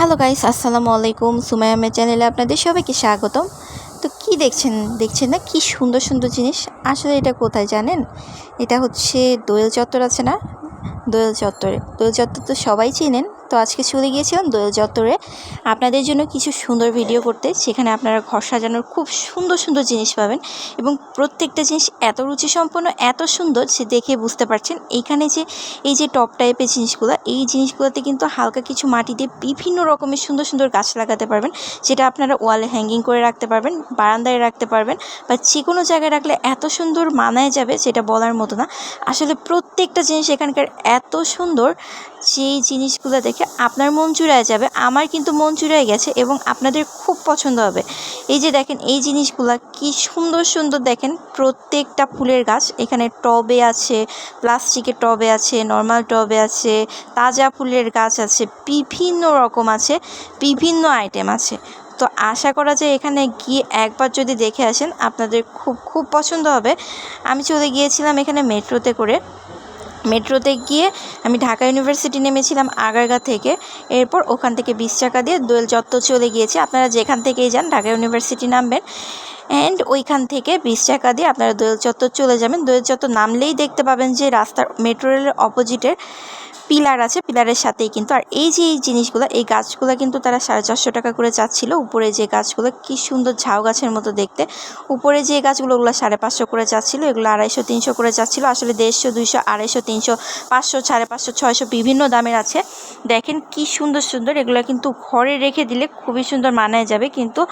Hello guys, আসসালামু আলাইকুম। সুমাইয়া আহমেদ চ্যানেলে আপনাদের সবাইকে স্বাগতম। তো কি দেখছেন না কি সুন্দর সুন্দর জিনিস। আসলে এটা কোথায় জানেন? এটা হচ্ছে দোয়েল চত্বর আছে না, দোয়েল চত্বরে। দোয়েল চত্বর তো সবাই চেনেন। তো আজকে চলে গিয়েছিলাম দোয়েল চত্বরে আপনাদের জন্য কিছু সুন্দর ভিডিও করতে। সেখানে আপনারা ঘর সাজানোর খুব সুন্দর সুন্দর জিনিস পাবেন এবং প্রত্যেকটা জিনিস এত রুচিসম্পন্ন, এত সুন্দর যে দেখে বুঝতে পারছেন। এইখানে যে এই যে টপ টাইপের জিনিসগুলো, এই জিনিসগুলোতে কিন্তু হালকা কিছু মাটি দিয়ে বিভিন্ন রকমের সুন্দর সুন্দর গাছ লাগাতে পারবেন, যেটা আপনারা ওয়ালে হ্যাঙ্গিং করে রাখতে পারবেন, বারান্দায় রাখতে পারবেন, বা যে কোনো জায়গায় রাখলে এত সুন্দর মানায় যাবে যেটা বলার মতো না। আসলে প্রত্যেকটা জিনিস এখানকার এত সুন্দর, যেই জিনিসগুলো দেখে আপনার মন জুড়ায় যাবে। আমার কিন্তু মন জুড়ায় গেছে এবং আপনাদের খুব পছন্দ হবে। এই যে দেখেন এই জিনিসগুলো কি সুন্দর সুন্দর, দেখেন প্রত্যেকটা ফুলের গাছ এখানে টবে আছে, প্লাস্টিকের টবে আছে, নর্মাল টবে আছে, তাজা ফুলের গাছ আছে, বিভিন্ন রকম আছে, বিভিন্ন আইটেম আছে। তো আশা করা যায় এখানে গিয়ে একবার যদি দেখে আসেন আপনাদের খুব খুব পছন্দ হবে। আমি চলে গিয়েছিলাম এখানে মেট্রোতে গিয়ে আমি ঢাকা ইউনিভার্সিটি নেমেছিলাম আগারগাঁ থেকে। এরপর ওখান থেকে 20 টাকা দিয়ে দোয়েল চত্বর চলে গিয়েছি। আপনারা যেখান থেকেই যান ঢাকা ইউনিভার্সিটি নামবেন, অ্যান্ড ওইখান থেকে 20 টাকা দিয়ে আপনারা দোয়েল চত্বর চলে যাবেন। দোয়েল চত্বর নামলেই দেখতে পাবেন যে রাস্তার মেট্রো রেলের অপোজিটের পিলার আছে, পিলারের সাথেই কিন্তু। আর এই যে এই জিনিসগুলো, এই গাছগুলো কিন্তু তারা 450 টাকা করে চাচ্ছিল। উপরে যে গাছগুলো কি সুন্দর ঝাউ গাছের মতো দেখতে, উপরে যে গাছগুলো ওগুলো 550 করে চাচ্ছিল, এগুলো 250-300 করে চাচ্ছিল। আসলে 150, 200, 250, 300, 500, 550, 600 বিভিন্ন দামের আছে। দেখেন কি সুন্দর সুন্দর, এগুলো কিন্তু ঘরে রেখে দিলে খুবই সুন্দর মানায় যাবে, কিন্তু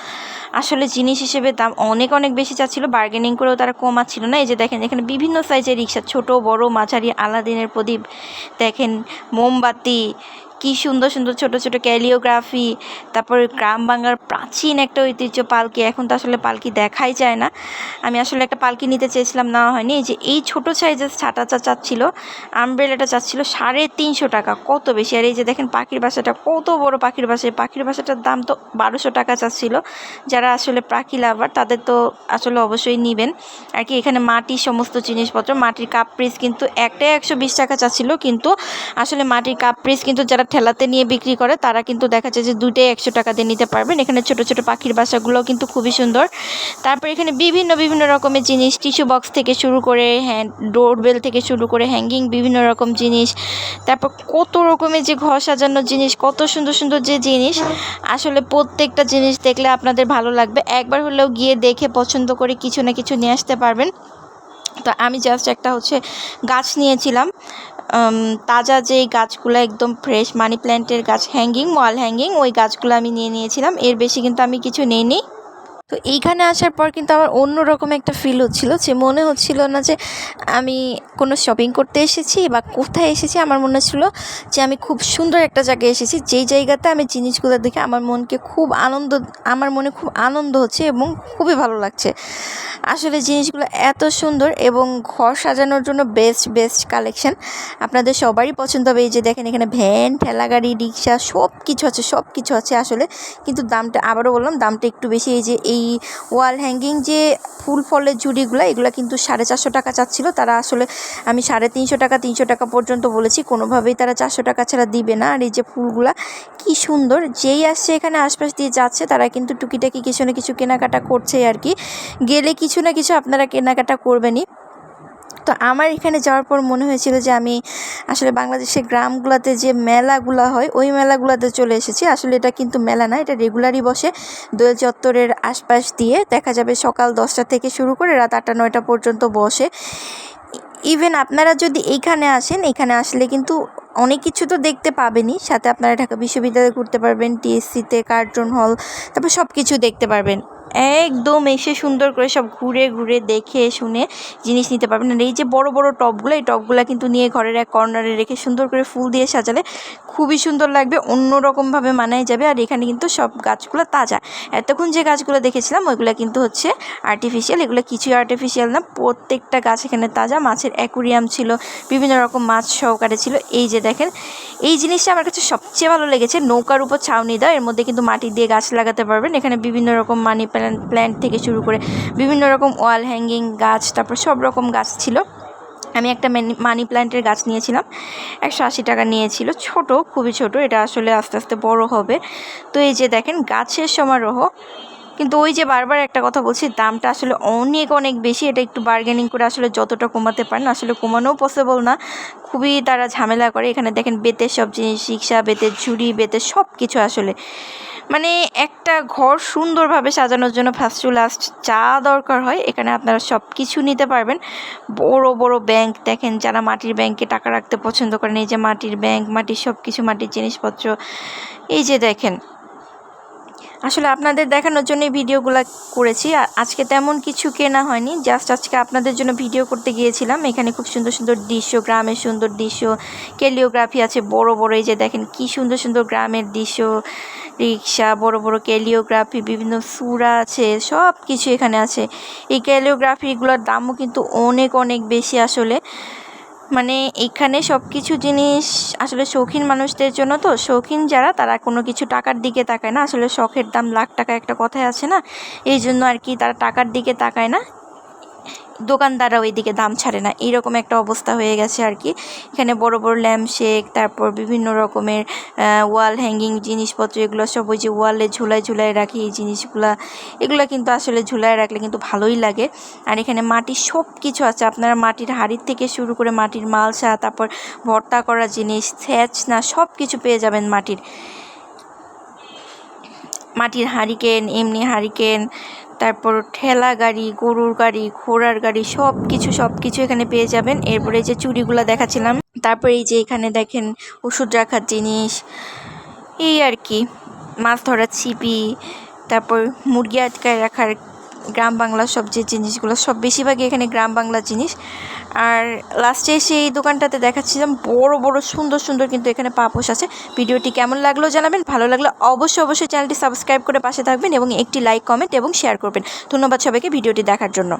আসলে জিনিস হিসেবে দাম অনেক অনেক বেশি চাচ্ছিল। বার্গেনিং করেও তারা কমাচ্ছিল না। এই যে দেখেন এখানে বিভিন্ন সাইজের রিক্সা, ছোট বড় মাঝারি, আলাদিনের প্রদীপ, দেখেন মোমবাতি, কি সুন্দর সুন্দর ছোট ছোট ক্যালিওগ্রাফি, তারপর গ্রাম বাংলার প্রাচীন একটা ঐতিহ্য পালকি। এখন তো আসলে পালকি দেখাই যায় না। আমি আসলে একটা পালকি নিতে চেয়েছিলাম, নেওয়া হয়নি। এই যে এই ছোটো সাইজের ছাতাটা চাচ্ছিল, আমব্রেলাটা চাচ্ছিল 350 টাকা, কত বেশি। আর এই যে দেখেন পাখির বাসাটা, কত বড় পাখির বাসা। পাখির বাসাটার দাম তো 1200 টাকা চাচ্ছিল। যারা আসলে পাখি লাভার তাদের তো আসলে অবশ্যই নেবেন আর কি। এখানে মাটির সমস্ত জিনিসপত্র, মাটির কাপ পিস কিন্তু একটাই 120 টাকা চাচ্ছিল, কিন্তু আসলে মাটির কাপ পিস কিন্তু যারা ঠেলাতে নিয়ে বিক্রি করে তারা কিন্তু দেখা যায় যে দুইটাই 100 টাকা দিয়ে নিতে পারবেন। এখানে ছোট ছোট পাখির বাসাগুলো কিন্তু খুবই সুন্দর। তারপর এখানে বিভিন্ন বিভিন্ন রকমের জিনিস, টিস্যু বক্স থেকে শুরু করে ডোরবেল থেকে শুরু করে হ্যাঙ্গিং বিভিন্ন রকম জিনিস, তারপর কত রকমের যে ঘর সাজানোর জিনিস, কত সুন্দর সুন্দর যে জিনিস। আসলে প্রত্যেকটা জিনিস দেখলে আপনাদের ভালো লাগবে। একবার হলেও গিয়ে দেখে পছন্দ করে কিছু না কিছু নিয়ে আসতে পারবেন। তো আমি জাস্ট একটা গাছ নিয়েছিলাম, তাজা যেই গাছগুলো একদম ফ্রেশ মানি প্ল্যান্টের গাছ, হ্যাঙ্গিং, ওয়াল হ্যাঙ্গিং, ওই গাছগুলো আমি নিয়েছিলাম। এর বেশি কিন্তু আমি কিছু নিইনি। তো এইখানে আসার পর কিন্তু আমার অন্যরকম একটা ফিল হচ্ছিল, যে মনে হচ্ছিল না যে আমি কোনো শপিং করতে এসেছি বা কোথায় এসেছি। আমার মনে হচ্ছিল যে আমি খুব সুন্দর একটা জায়গায় এসেছি, যেই জায়গাতে আমি জিনিসগুলো দেখে আমার মনে খুব আনন্দ হচ্ছে এবং খুবই ভালো লাগছে। আসলে জিনিসগুলো এত সুন্দর এবং ঘর সাজানোর জন্য বেস্ট বেস্ট কালেকশন, আপনাদের সবারই পছন্দ হবে। এই যে দেখেন এখানে ভ্যান, ঠেলাগাড়ি, রিক্সা, সব কিছু আছে আসলে। কিন্তু দামটা, আবারও বললাম, দামটা একটু বেশি। এই যে এই ওয়াল হ্যাঙ্গিং যে ফুল ফলের ঝুড়িগুলো, এগুলো কিন্তু 450 টাকা চাচ্ছিল তারা। আসলে আমি 350 টাকা, 300 টাকা পর্যন্ত বলেছি, কোনোভাবেই তারা 400 টাকা ছাড়া দিবে না। আর এই যে ফুলগুলা কি সুন্দর, যেই আসছে এখানে আশপাশ দিয়ে যাচ্ছে তারা কিন্তু টুকিটাকি কিছু না কিছু কেনাকাটা করছে আর কি। গেলে কিছু না কিছু আপনারা কেনাকাটা করবেনই। তো আমার এখানে যাওয়ার পর মনে হয়েছিল যে আমি আসলে বাংলাদেশের গ্রামগুলোতে যে মেলাগুলো হয় ওই মেলাগুলোতে চলে এসেছি। আসলে এটা কিন্তু মেলা না, এটা রেগুলারই বসে দোয়েল চত্বরের আশপাশ দিয়ে। দেখা যাবে সকাল 10টা থেকে শুরু করে রাত 8টা-9টা পর্যন্ত বসে। ইভেন আপনারা যদি এইখানে আসেন, এখানে আসলে কিন্তু অনেক কিছু তো দেখতে পাবেনই, সাথে আপনারা ঢাকা বিশ্ববিদ্যালয়ে ঘুরতে পারবেন, টিএসসিতে কার্জন হল, তারপর সব কিছু দেখতে পারবেন। একদম এসে সুন্দর করে সব ঘুরে ঘুরে দেখে শুনে জিনিস নিতে পারবেন। আর এই যে বড় বড় টবগুলো, এই টবগুলো কিন্তু নিয়ে ঘরের এক কর্নারে রেখে সুন্দর করে ফুল দিয়ে সাজালে খুবই সুন্দর লাগবে, অন্যরকমভাবে মানায় যাবে। আর এখানে কিন্তু সব গাছগুলো তাজা। এতক্ষণ যে গাছগুলো দেখেছিলাম ওইগুলো কিন্তু আর্টিফিশিয়াল, এগুলো কিছুই আর্টিফিশিয়াল না, প্রত্যেকটা গাছ এখানে তাজা। মাছের অ্যাকুরিয়াম ছিল, বিভিন্ন রকম মাছ সহকারে ছিল। এই যে দেখেন এই জিনিসটা আমার কাছে সবচেয়ে ভালো লেগেছে, নৌকার উপর ছাউনি দেওয়া, এর মধ্যে কিন্তু মাটি দিয়ে গাছ লাগাতে পারবেন। এখানে বিভিন্ন রকম মানি প্ল্যান্ট থেকে শুরু করে বিভিন্ন রকম ওয়াল হ্যাঙ্গিং গাছ, তারপর সব রকম গাছ ছিল। আমি একটা মানি প্ল্যান্টের গাছ নিয়েছিলাম, 180 টাকা নিয়েছিল। ছোট, খুবই ছোট, এটা আসলে আস্তে আস্তে বড় হবে। তো এই যে দেখেন গাছের সমারোহ। কিন্তু ওই যে বারবার একটা কথা বলছি, দামটা আসলে অনেক অনেক বেশি। এটা একটু বার্গেনিং করে আসলে যতটা কমাতে পারেন, আসলে কমানোও পসিবল না, খুবই তারা ঝামেলা করে। এখানে দেখেন বেতের সব জিনিস, রিক্সা, বেতের ঝুড়ি, বেতের সব কিছু আসলে মানে একটা ঘর সুন্দরভাবে সাজানোর জন্য ফার্স্ট টু লাস্ট যা দরকার হয় এখানে আপনারা সব কিছু নিতে পারবেন। বড় বড় ব্যাংক দেখেন, যারা মাটির ব্যাংকে টাকা রাখতে পছন্দ করেন, এই যে মাটির ব্যাংক, মাটির সব কিছু, মাটির জিনিসপত্র। এই যে দেখেন, আসলে আপনাদের দেখানোর জন্য ভিডিওগুলো করেছি। আজকে তেমন কিছু কেনা হয়নি, জাস্ট আজকে আপনাদের জন্য ভিডিও করতে গিয়েছিলাম। এখানে খুব সুন্দর সুন্দর দৃশ্য, গ্রামের সুন্দর দৃশ্য, ক্যালিওগ্রাফি আছে বড় বড়। এই যে দেখেন কি সুন্দর সুন্দর গ্রামের দৃশ্য, রিক্সা, বড় বড় ক্যালিওগ্রাফি, বিভিন্ন সূরা আছে, সব কিছু এখানে আছে। এই ক্যালিওগ্রাফিগুলোর দামও কিন্তু অনেক অনেক বেশি আসলে। মানে এখানে সব কিছু জিনিস আসলে শৌখিন মানুষদের জন্য। তো শৌখিন যারা, তারা কোনো কিছু টাকার দিকে তাকায় না, আসলে শখের দাম লাখ টাকা একটা কথাই আছে না, এই জন্য আর কি তারা টাকার দিকে তাকায় না, দোকানদাররা ওই দিকে দাম ছাড়ে না, এইরকম একটা অবস্থা হয়ে গেছে আর কি। এখানে বড় বড় ল্যাম্পশেক, তারপর বিভিন্ন রকমের ওয়াল হ্যাঙ্গিং জিনিসপত্র, এগুলো সব ওই যে ওয়ালে ঝুলায় ঝুলায় রাখি এই জিনিসগুলা, এগুলো কিন্তু আসলে ঝুলায় রাখলে কিন্তু ভালোই লাগে। আর এখানে মাটির সব কিছু আছে, আপনারা মাটির হাঁড়ির থেকে শুরু করে মাটির মালসা, তারপর ভর্তা করা জিনিস, ছ্যাঁচনা, সব কিছু পেয়ে যাবেন। মাটির হারিকেন, এমনি হারিকেন, তারপর ঠেলা গাড়ি, গরুর গাড়ি, ঘোড়ার গাড়ি, সব কিছু এখানে পেয়ে যাবেন। এরপরে যে চুড়িগুলো দেখাচ্ছিলাম, তারপর এই যে এখানে দেখেন ওষুধ রাখার জিনিস, এই আর কি, মাছ ধরার ছিপি, তারপর মুরগি আটকায় রাখার গ্রাম বাংলা সব যে জিনিসগুলো, সব বেশিরভাগই এখানে গ্রাম বাংলা জিনিস। আর লাস্টে এসে এই দোকানটাতে দেখাচ্ছিলাম বড় বড় সুন্দর সুন্দর কিন্তু এখানে পাপোশ আছে। ভিডিওটি কেমন লাগলো জানাবেন, ভালো লাগলে অবশ্যই চ্যানেলটি সাবস্ক্রাইব করে পাশে থাকবেন এবং একটি লাইক, কমেন্ট এবং শেয়ার করবেন। ধন্যবাদ সবাইকে ভিডিওটি দেখার জন্য।